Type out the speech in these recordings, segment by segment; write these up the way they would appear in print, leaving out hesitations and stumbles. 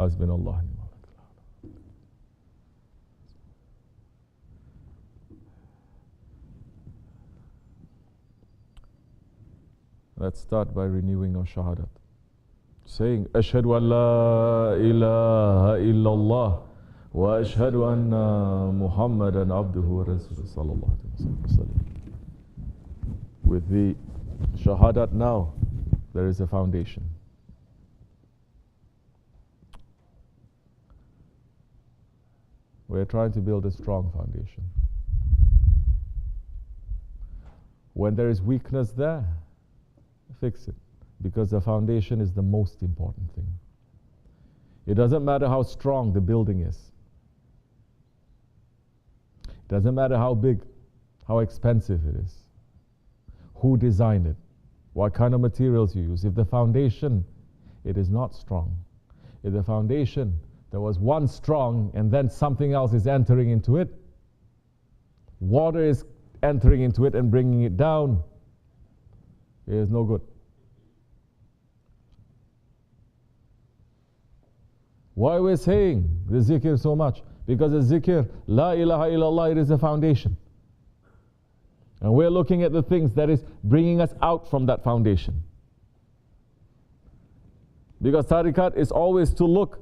Hasbunallah. Let's start by renewing our shahadat, saying Ashhadu an la ilaha illallah wa ashhadu anna Muhammadan abduhu wa rasuluhu sallallahu alaihi wasallam. With the shahadat now, there is a foundation. We're trying to build a strong foundation. When there is weakness there, fix it, because the foundation is the most important thing. It doesn't matter how strong the building is. It doesn't matter how big, how expensive it is, who designed it, what kind of materials you use. If the foundation, it is not strong. If the foundation, there was one strong and then something else is entering into it, water is entering into it and bringing it down, it is no good. Why we're saying the zikr so much? Because the zikr, la ilaha illallah, it is a foundation. And we're looking at the things that is bringing us out from that foundation. Because tariqat is always to look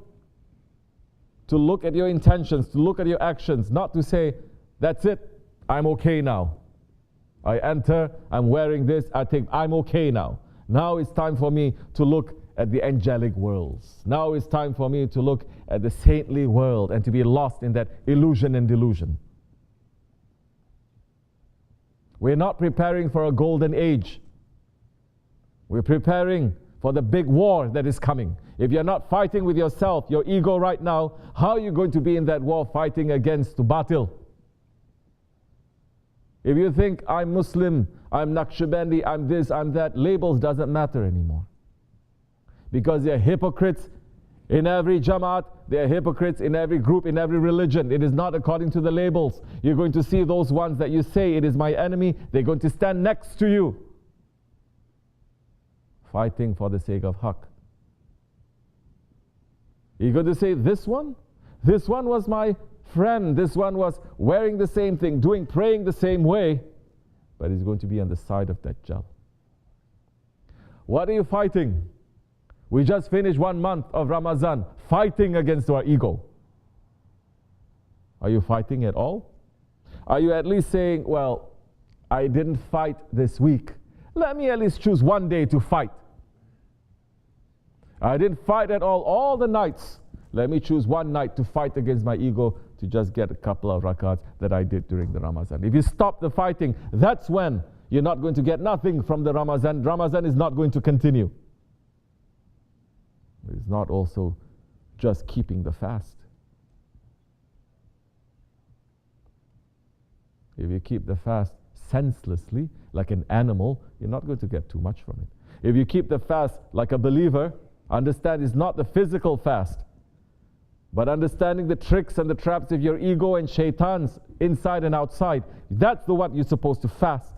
at your intentions, to look at your actions, not to say, that's it, I'm okay now. I enter, I'm wearing this, I think I'm okay now. Now it's time for me to look at the angelic worlds. Now it's time for me to look at the saintly world and to be lost in that illusion and delusion. We're not preparing for a golden age. We're preparing for the big war that is coming. If you're not fighting with yourself, your ego right now, how are you going to be in that war fighting against batil? If you think I'm Muslim, I'm Naqshbandi, I'm this, I'm that, labels doesn't matter anymore. Because they're hypocrites in every jamaat, they're hypocrites in every group, in every religion. It is not according to the labels. You're going to see those ones that you say, it is my enemy, they're going to stand next to you, fighting for the sake of haqq. You're going to say, this one was my friend, this one was wearing the same thing, praying the same way, but he's going to be on the side of Dajjal. What are you fighting? We just finished 1 month of Ramadan, fighting against our ego. Are you fighting at all? Are you at least saying, well, I didn't fight this week, let me at least choose one day to fight. I didn't fight at all the nights. Let me choose one night to fight against my ego, to just get a couple of rakats that I did during the Ramadan. If you stop the fighting, that's when you're not going to get nothing from the Ramadan. Ramadan is not going to continue. It's not also just keeping the fast. If you keep the fast senselessly, like an animal, you're not going to get too much from it. If you keep the fast like a believer, understand it's not the physical fast, but understanding the tricks and the traps of your ego and shaitans inside and outside. That's the one you're supposed to fast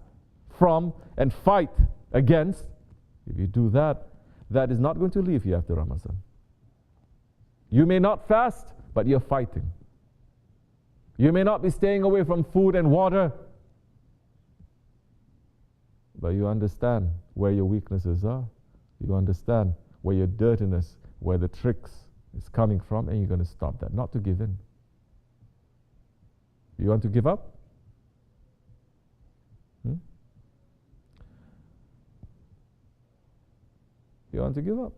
from and fight against. If you do that, that is not going to leave you after Ramadan. You may not fast, but you're fighting. You may not be staying away from food and water, but you understand where your weaknesses are. You understand where your dirtiness, where the tricks is coming from, and you're going to stop that, not to give in. You want to give up? You want to give up?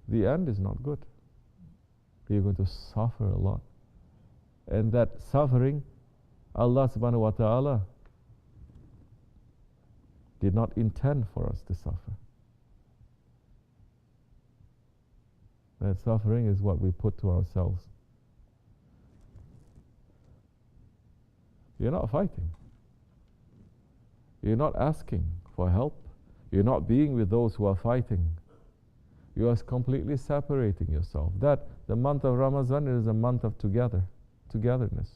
The end is not good. You're going to suffer a lot. And that suffering, Allah subhanahu wa ta'ala did not intend for us to suffer. That suffering is what we put to ourselves. You're not fighting. You're not asking for help. You're not being with those who are fighting. You are completely separating yourself. That the month of Ramadan is a month of togetherness.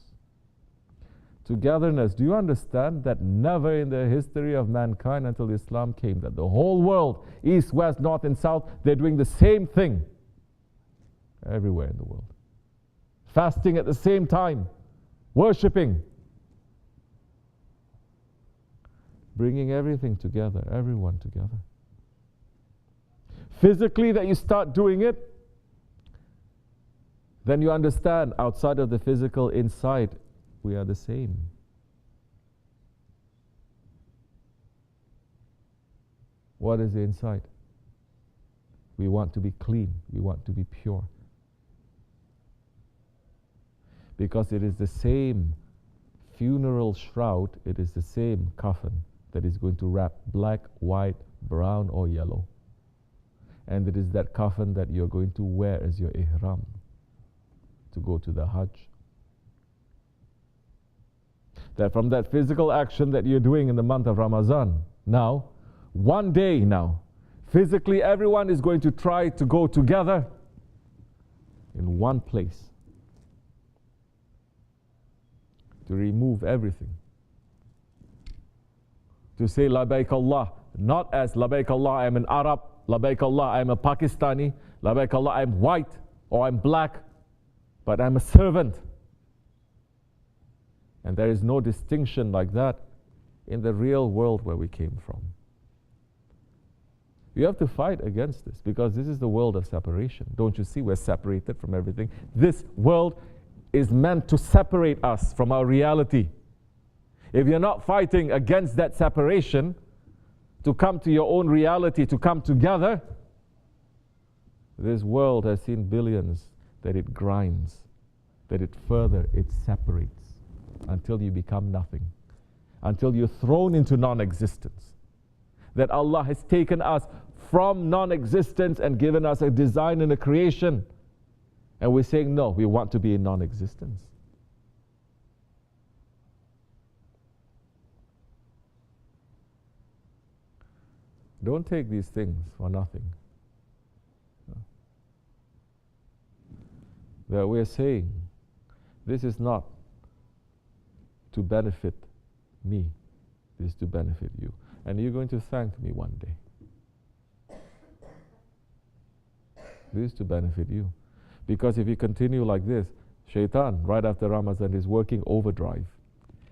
Togetherness. Do you understand that never in the history of mankind until Islam came, that the whole world, east, west, north and south, they're doing the same thing everywhere in the world. Fasting at the same time, worshipping, bringing everything together, everyone together. Physically, that you start doing it, then you understand outside of the physical, inside, we are the same. What is the inside? We want to be clean. We want to be pure. Because it is the same funeral shroud, it is the same coffin that is going to wrap black, white, brown or yellow. And it is that coffin that you're going to wear as your ihram to go to the Hajj. That from that physical action that you're doing in the month of Ramadan, now, one day now, physically everyone is going to try to go together in one place to remove everything. To say Labaik Allah, not as Labaik Allah, I'm an Arab, Labaik Allah, I'm a Pakistani, Labaik Allah, I'm white or I'm black, but I'm a servant. And there is no distinction like that in the real world where we came from. You have to fight against this because this is the world of separation. Don't you see we're separated from everything? This world is meant to separate us from our reality. If you're not fighting against that separation, to come to your own reality, to come together, this world has seen billions that it grinds, that it separates until you become nothing, until you're thrown into non-existence. That Allah has taken us from non-existence and given us a design and a creation. And we're saying, no, we want to be in non-existence. Don't take these things for nothing. That we're saying, this is not to benefit me, this is to benefit you. And you're going to thank me one day. This is to benefit you. Because if you continue like this, Shaitan, right after Ramadan, is working overdrive.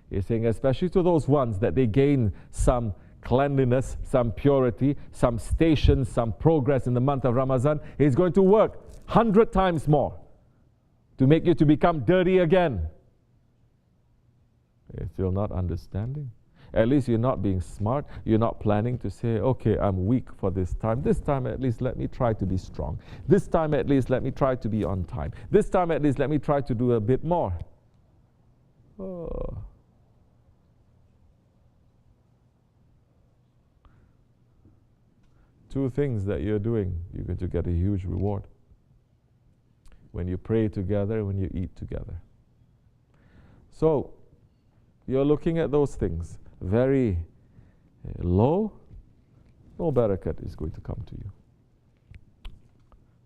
He's saying, especially to those ones that they gain some cleanliness, some purity, some station, some progress in the month of Ramadan, he's going to work 100 times more to make you to become dirty again. You're still not understanding. At least you're not being smart. You're not planning to say, okay, I'm weak for this time. This time at least let me try to be strong. This time at least let me try to be on time. This time at least let me try to do a bit more. Oh. Two things that you're doing, you're going to get a huge reward. When you pray together, when you eat together. So, you're looking at those things very low, no barakat is going to come to you.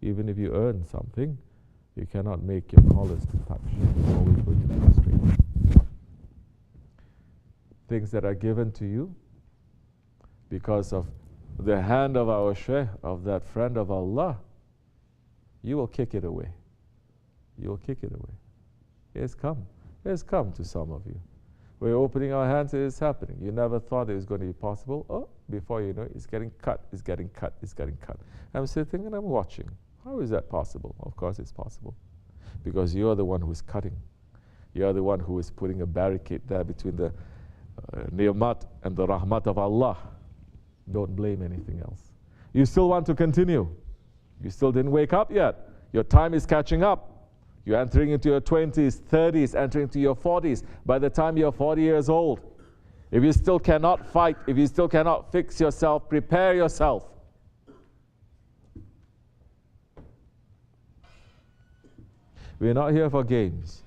Even if you earn something, you cannot make your collars to touch. It's always going to be frustrating. Things that are given to you because of the hand of our Shaykh, of that friend of Allah, you will kick it away. You will kick it away. It's come. It's come to some of you. We're opening our hands, it is happening. You never thought it was going to be possible. Oh, before you know it, it's getting cut, it's getting cut, it's getting cut. I'm sitting and I'm watching. How is that possible? Of course it's possible. Because you're the one who's cutting. You're the one who is putting a barricade there between the ni'mat and the rahmat of Allah. Don't blame anything else. You still want to continue. You still didn't wake up yet. Your time is catching up. You're entering into your 20s, 30s, entering into your 40s. By the time you're 40 years old, if you still cannot fight, if you still cannot fix yourself, prepare yourself. We're not here for games.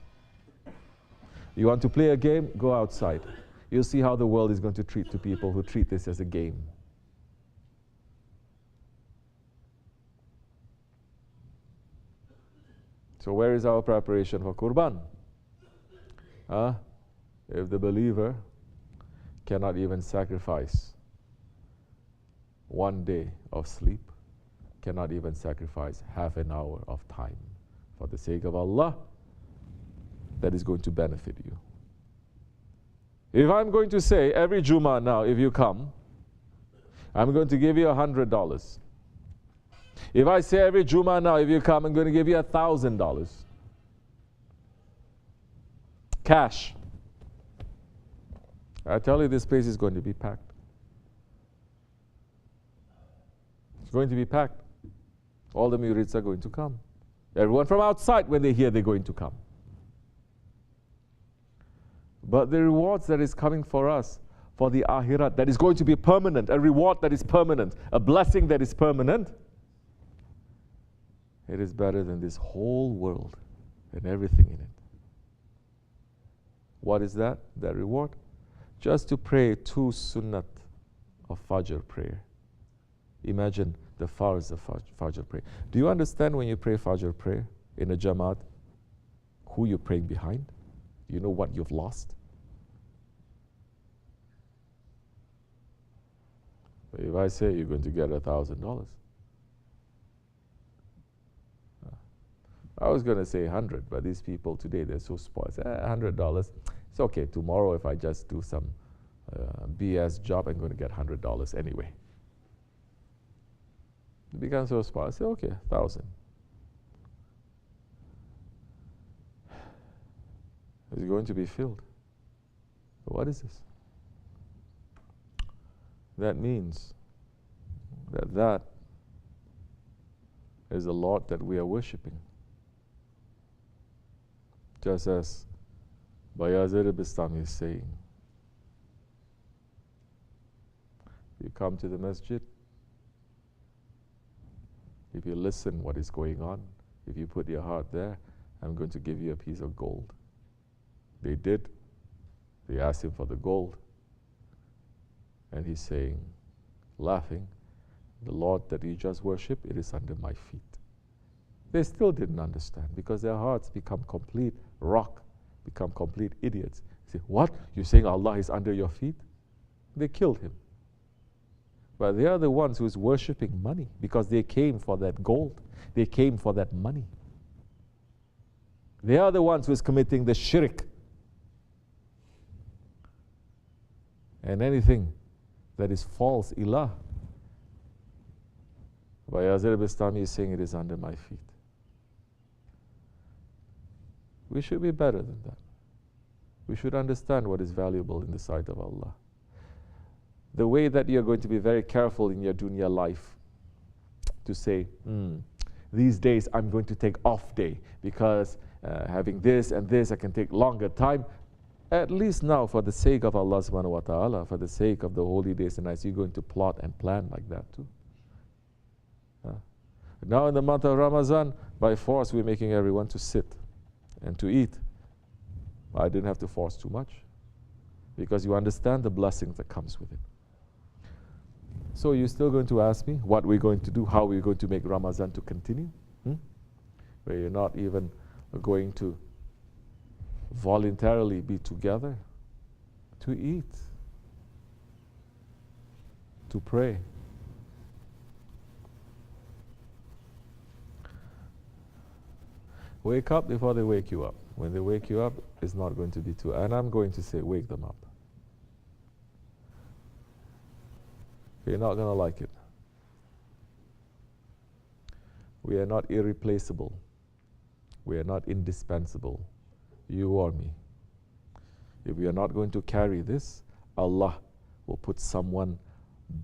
You want to play a game? Go outside. You'll see how the world is going to treat the people who treat this as a game. So where is our preparation for Qurban? If the believer cannot even sacrifice 1 day of sleep, cannot even sacrifice half an hour of time for the sake of Allah, that is going to benefit you. If I'm going to say every Jummah now, if you come, I'm going to give you $100. If I say every Jummah now, if you come, I'm going to give you $1,000. Cash. I tell you, this place is going to be packed. It's going to be packed. All the murids are going to come. Everyone from outside, when they hear, they're going to come. But the rewards that is coming for us, for the akhirat, that is going to be permanent, a reward that is permanent, a blessing that is permanent, it is better than this whole world and everything in it. What is that? That reward? Just to pray 2 sunnat of Fajr prayer. Imagine the farz of Fajr prayer. Do you understand when you pray Fajr prayer in a Jamaat, who you're praying behind? You know what you've lost? If I say you're going to get $1,000, I was going to say 100, but these people today, they're so spoiled. $100, it's okay. Tomorrow, if I just do some BS job, I'm going to get $100 anyway. They become so spoiled. I say, okay, 1,000. It's going to be filled. What is this? That means that is the Lord that we are worshipping. Just as Bayazir Bistami is saying, you come to the masjid, if you listen what is going on, if you put your heart there, I'm going to give you a piece of gold. They did. They asked him for the gold. And he's saying, laughing, the Lord that you just worship, it is under my feet. They still didn't understand because their hearts become complete rock, become complete idiots. They say, what? You're saying Allah is under your feet? They killed him. But they are the ones who's worshipping money because they came for that gold. They came for that money. They are the ones who's committing the shirk. And anything that is false ilah, Bayazir Bistami is saying it is under my feet. We should be better than that. We should understand what is valuable in the sight of Allah. The way that you're going to be very careful in your dunya life to say, these days I'm going to take off day because having this and this, I can take longer time. At least now, for the sake of Allah subhanahu wa ta'ala, for the sake of the holy days and nights, you're going to plot and plan like that too. Now in the month of Ramadan, by force, we're making everyone to sit and to eat. I didn't have to force too much because you understand the blessings that comes with it. So you're still going to ask me what we're going to do, how we're going to make Ramadan to continue? Where you're not even going to voluntarily be together to eat, to pray. Wake up before they wake you up. When they wake you up, it's not going to be too, and I'm going to say, wake them up. You're not going to like it. We are not irreplaceable. We are not indispensable. You or me. If we are not going to carry this, Allah will put someone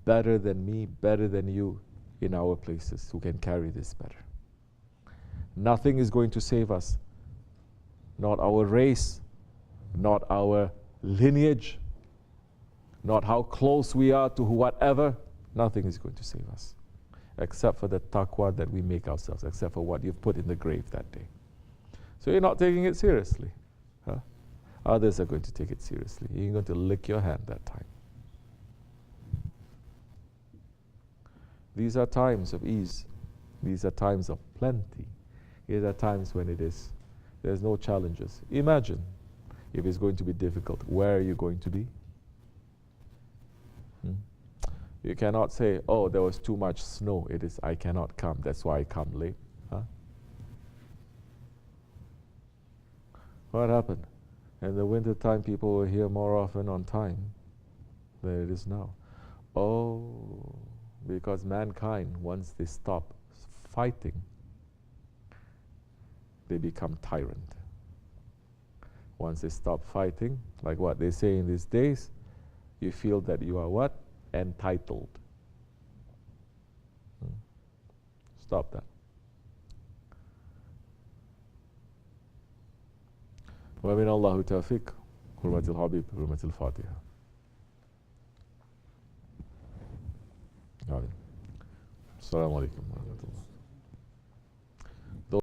better than me, better than you in our places who can carry this better. Nothing is going to save us. Not our race, not our lineage, not how close we are to whatever. Nothing is going to save us except for the taqwa that we make ourselves, except for what you've put in the grave that day. So you're not taking it seriously. Others are going to take it seriously. You're going to lick your hand that time. These are times of ease. These are times of plenty. These are times when there's no challenges. Imagine If it's going to be difficult, where are you going to be? You cannot say, oh, there was too much snow. It is, I cannot come. That's why I come late. Huh? What happened? In the winter time, people were here more often on time than it is now. Oh, because mankind, once they stop fighting, they become tyrant. Once they stop fighting, like what they say in these days, you feel that you are what? Entitled. Stop that. ومن الله توفيق حرمة الحبيب حرمة الفاتحة. آمين. السلام عليكم ورحمة الله.